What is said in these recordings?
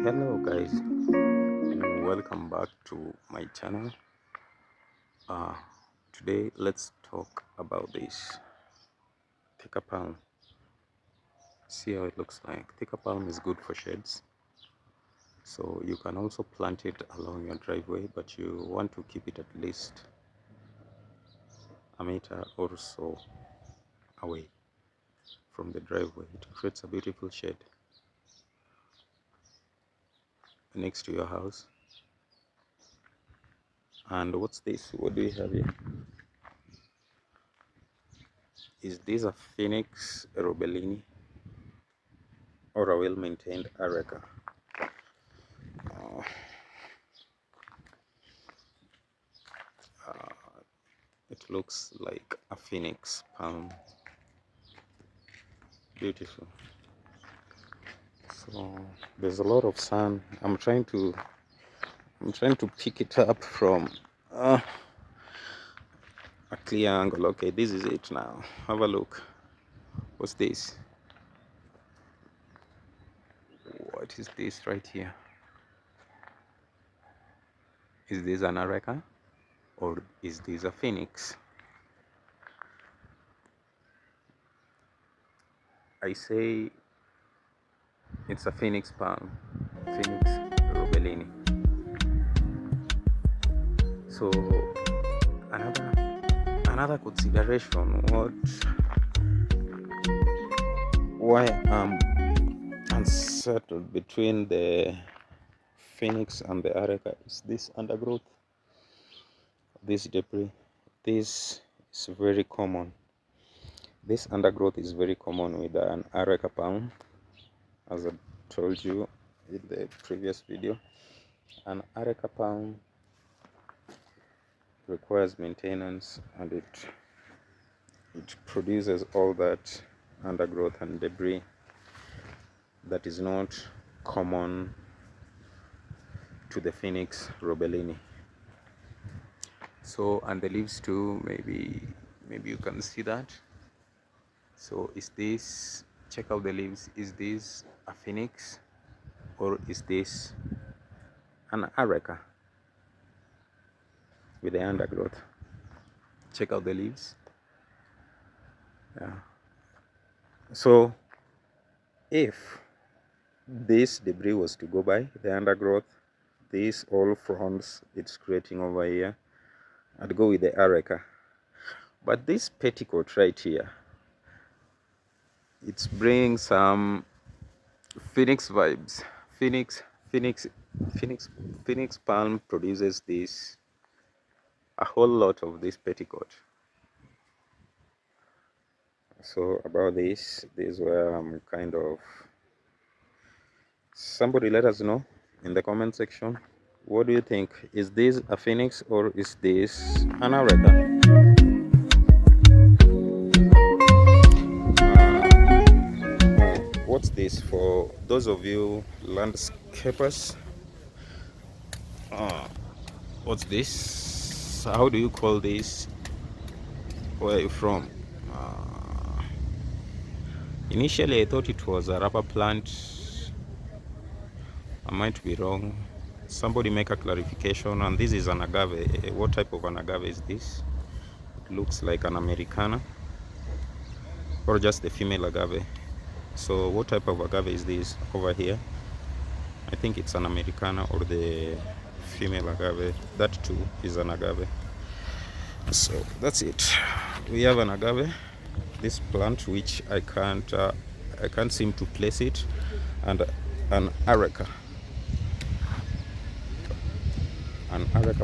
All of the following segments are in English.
Hello guys, welcome back to my channel. uh Today let's talk about this thicker palm. See how it looks like. Thicker palm is good for shades, so you can also plant it along your driveway, but you want to keep it at least a meter or so away from the driveway. It creates a beautiful shade next to your house. And what's this? What do we have here? Is this a Phoenix Robellini or a well-maintained areca? Uh, it looks like a phoenix palm. Beautiful. So there's a lot of sun. I'm trying to pick it up from a clear angle. Okay, this is it now. Have a look. What's this? What is this right here? Is this an areca or is this a phoenix? I say it's a phoenix palm, Phoenix Robellini. So another consideration, why I'm unsettled between the phoenix and the areca is this undergrowth, this debris. This is very common. This undergrowth is very common with an areca palm, as I told you in the previous video. An areca palm requires maintenance, and it produces all that undergrowth and debris that is not common to the Phoenix Robellini. So, and the leaves too, maybe you can see that. So is this, check out the leaves, is this a phoenix or is this an areca with the undergrowth? Check out the leaves. Yeah. So if this debris was to go by, the undergrowth, these all fronds it's creating over here, I'd go with the areca. But this petticoat right here, it's bringing some phoenix vibes. Phoenix palm produces this, a whole lot of this petticoat. So about this is where I'm kind of, somebody let us know in the comment section. What do you think? Is this a phoenix or is this an areca? What's this for those of you landscapers? What's this? How do you call this? Where are you from? Initially I thought it was a rubber plant. I might be wrong. Somebody make a clarification. And this is an agave. What type of an agave is this? It looks like an Americana or just the female agave. So what type of agave is this over here? I think it's an Americana or the female agave. That too is an agave. So that's it. We have an agave, this plant which I can't seem to place it, and an areca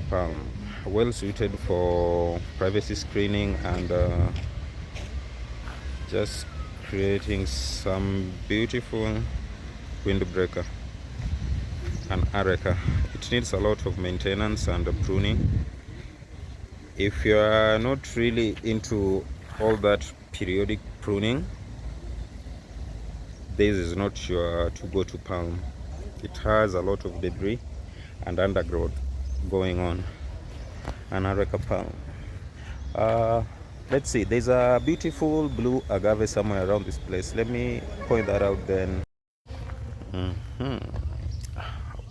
palm, well suited for privacy screening and just creating some beautiful windbreaker. An areca, it needs a lot of maintenance and pruning. If you are not really into all that periodic pruning, this is not your to-go-to palm. It has a lot of debris and undergrowth going on. An areca palm. Let's see, there's a beautiful blue agave somewhere around this place. Let me point that out then.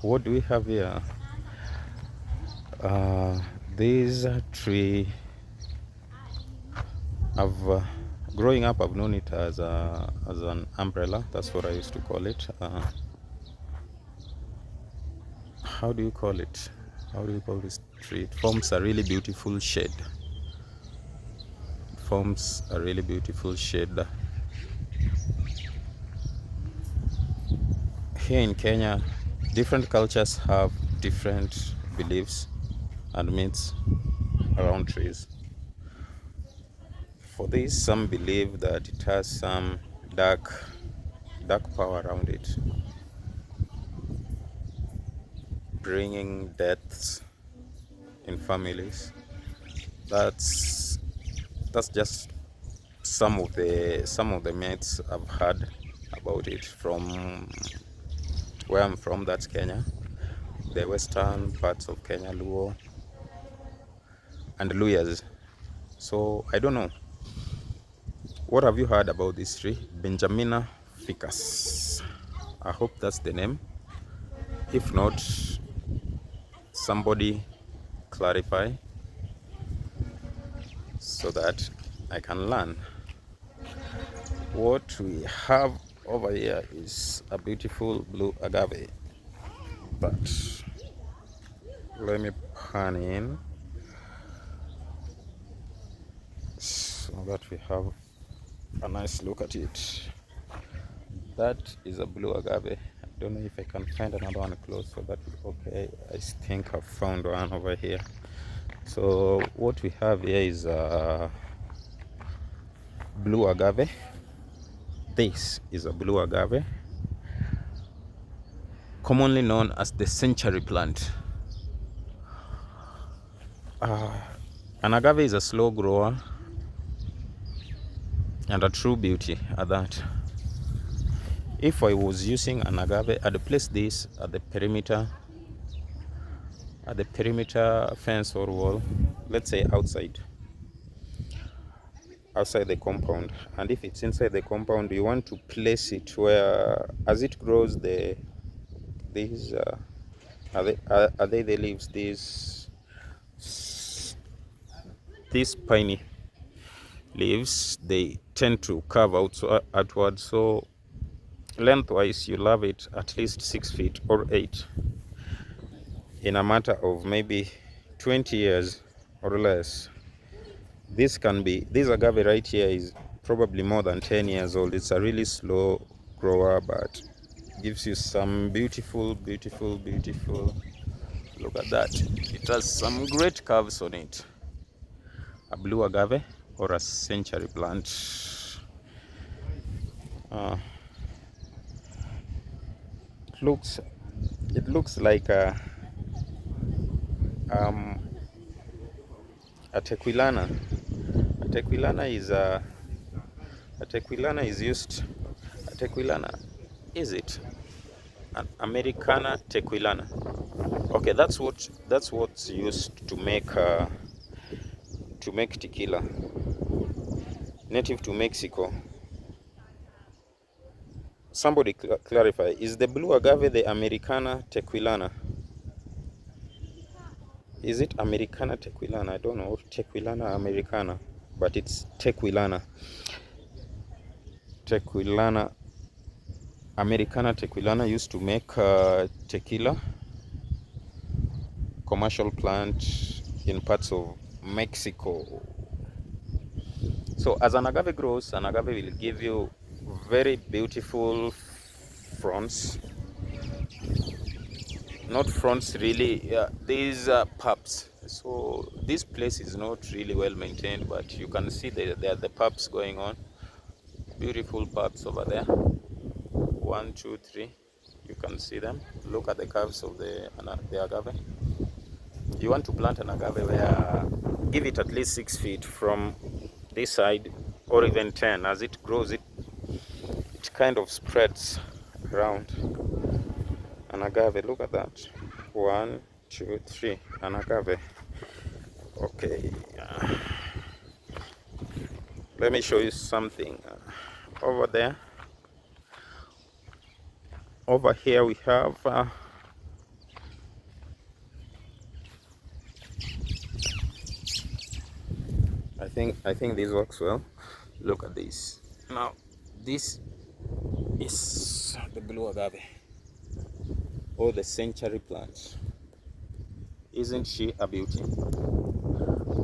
what do we have here? This tree, growing up, I've known it as an umbrella. That's what I used to call it. How do you call it? How do you call this tree? It forms a really beautiful shade. It forms a really beautiful shade. Here in Kenya, different cultures have different beliefs and myths around trees. For this, some believe that it has some dark power around it, bringing deaths in families. That's just some of the myths I've heard about it from where I'm from. That's Kenya, the western parts of Kenya, Luo and Luyas. So I don't know. What have you heard about this tree? Benjamina ficus. I hope that's the name. If not, somebody clarify so that I can learn. What we have over here is a beautiful blue agave, but let me pan in so that we have a nice look at it. That is a blue agave. I don't know if I can find another one close, so that is okay. I think I've found one over here. So what we have here is a blue agave. This is a blue agave, commonly known as the century plant. An agave is a slow grower and a true beauty at that. If I was using an agave, I'd place this at the perimeter fence or wall, let's say outside the compound. And if it's inside the compound, you want to place it where, as it grows, these are they the leaves, these piney leaves, they tend to curve outward. So lengthwise, you'll have it at least 6 feet or 8 in a matter of maybe 20 years or less. This agave right here is probably more than 10 years old. It's a really slow grower, but gives you some beautiful, look at that. It has some great curves on it. A blue agave or a century plant. It looks like a tequilana. A tequilana is it an Americana tequilana? Okay, that's what's used to make tequila, native to Mexico. Somebody clarify, is the blue agave the Americana tequilana? Is it Americana tequilana? I don't know, tequilana Americana, but it's tequilana. Americana tequilana used to make tequila, commercial plant in parts of Mexico. So as an agave grows, an agave will give you very beautiful fronds. Not fronds really, these are pups. So this place is not really well maintained, but you can see there are the pups going on. Beautiful pups over there. 1, 2, 3. You can see them. Look at the curves of the agave. You want to plant an agave where give it at least 6 feet from this side, or even 10. As it grows, it kind of spreads around. An agave, look at that. 1, 2, 3. An agave. Okay. Let me show you something. Over there. Over here we have think this works well. Look at this. Now this is the blue agave, or the century plant. Isn't she a beauty?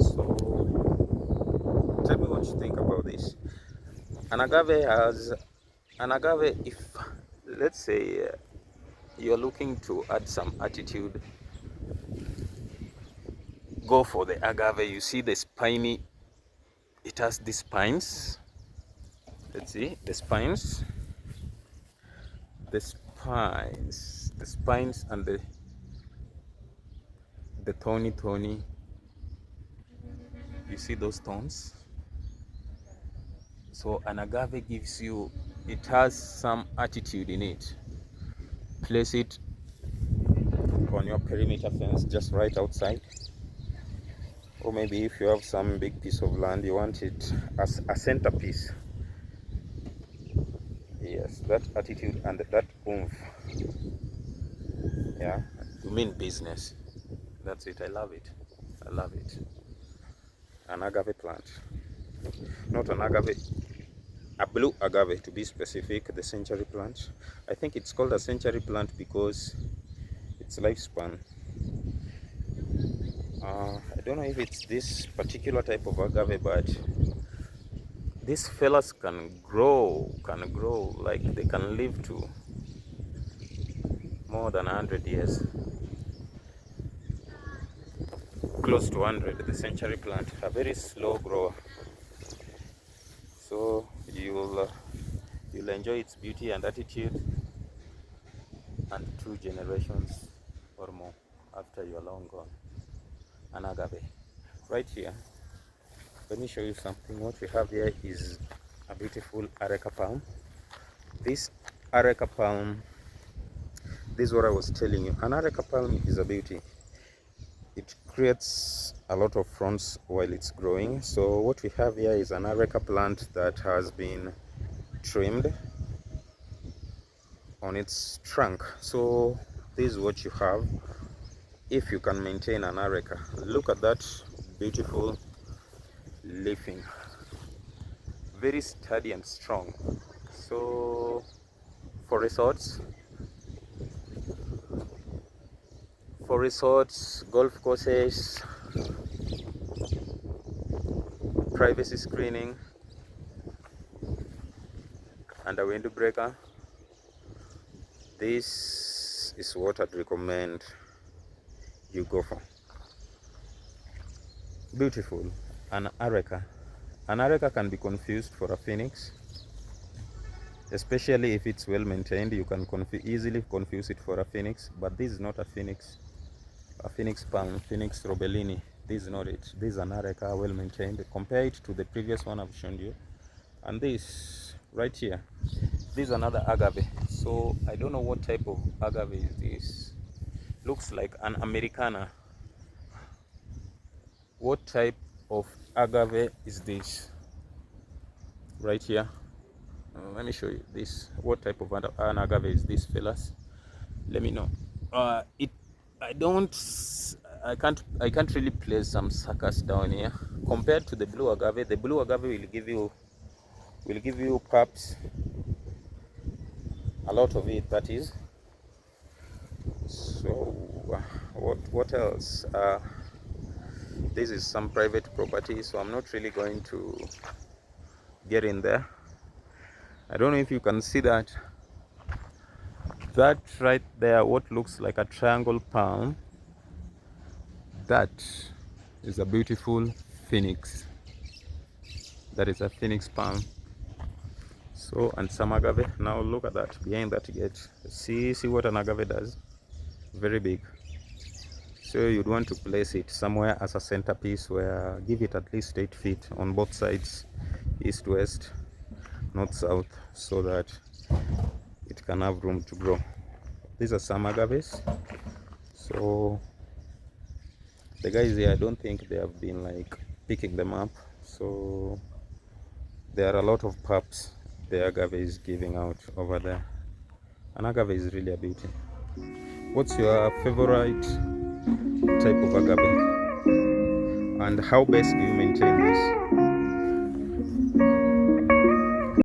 So tell me what you think about this. An agave, if let's say you're looking to add some attitude, go for the agave. You see the spiny, it has these spines. Let's see the spines, and the thorny. You see those thorns? So an agave gives you, it has some attitude in it. Place it on your perimeter fence, just right outside. Or maybe if you have some big piece of land, you want it as a centerpiece. Yes, that attitude and that oomph. Yeah, you mean business. That's it. I love it. An agave plant, not an agave, a blue agave to be specific, the century plant. I think it's called a century plant because its lifespan, I don't know if it's this particular type of agave, but these fellas can grow like they can live to more than 100 years, close to 100. The century plant, a very slow grower, so you'll enjoy its beauty and attitude, and 2 generations or more after you're long gone. An agave right here. Let me show you something. What we have here is a beautiful areca palm. This areca palm, this is what I was telling you. An areca palm is a beauty. It creates a lot of fronds while it's growing. So what we have here is an areca plant that has been trimmed on its trunk. So this is what you have if you can maintain an areca. Look at that beautiful leafing, very sturdy and strong. So for resorts, golf courses, privacy screening, and a windbreaker, this is what I'd recommend you go for. Beautiful. An areca can be confused for a phoenix, especially if it's well maintained. You can easily confuse it for a phoenix, but this is not a phoenix palm, Phoenix robellini. This is not it. This is an areca, well maintained. Compare it to the previous one I've shown you, and this right here, this is another agave. So I don't know what type of agave is this. Looks like an Americana. What type of agave is this right here? Let me show you this. What type of an agave is this, fellas? Let me know. I can't really place some suckers down here compared to the blue agave. The blue agave will give you pups, a lot of it, that is. So what else? This is some private property, so I'm not really going to get in there. I don't know if you can see that right there, what looks like a triangle palm, that is a beautiful phoenix. That is a phoenix palm. So, and some agave. Now look at that behind that gate. See what an agave does. Very big. So you'd want to place it somewhere as a centerpiece, where give it at least 8 feet on both sides, east, west, north, south, so that it can have room to grow. These are some agaves. So the guys here, I don't think they have been like picking them up. So there are a lot of pups the agave is giving out over there. An agave is really a beauty. What's your favorite type of agave, and how best do you maintain this?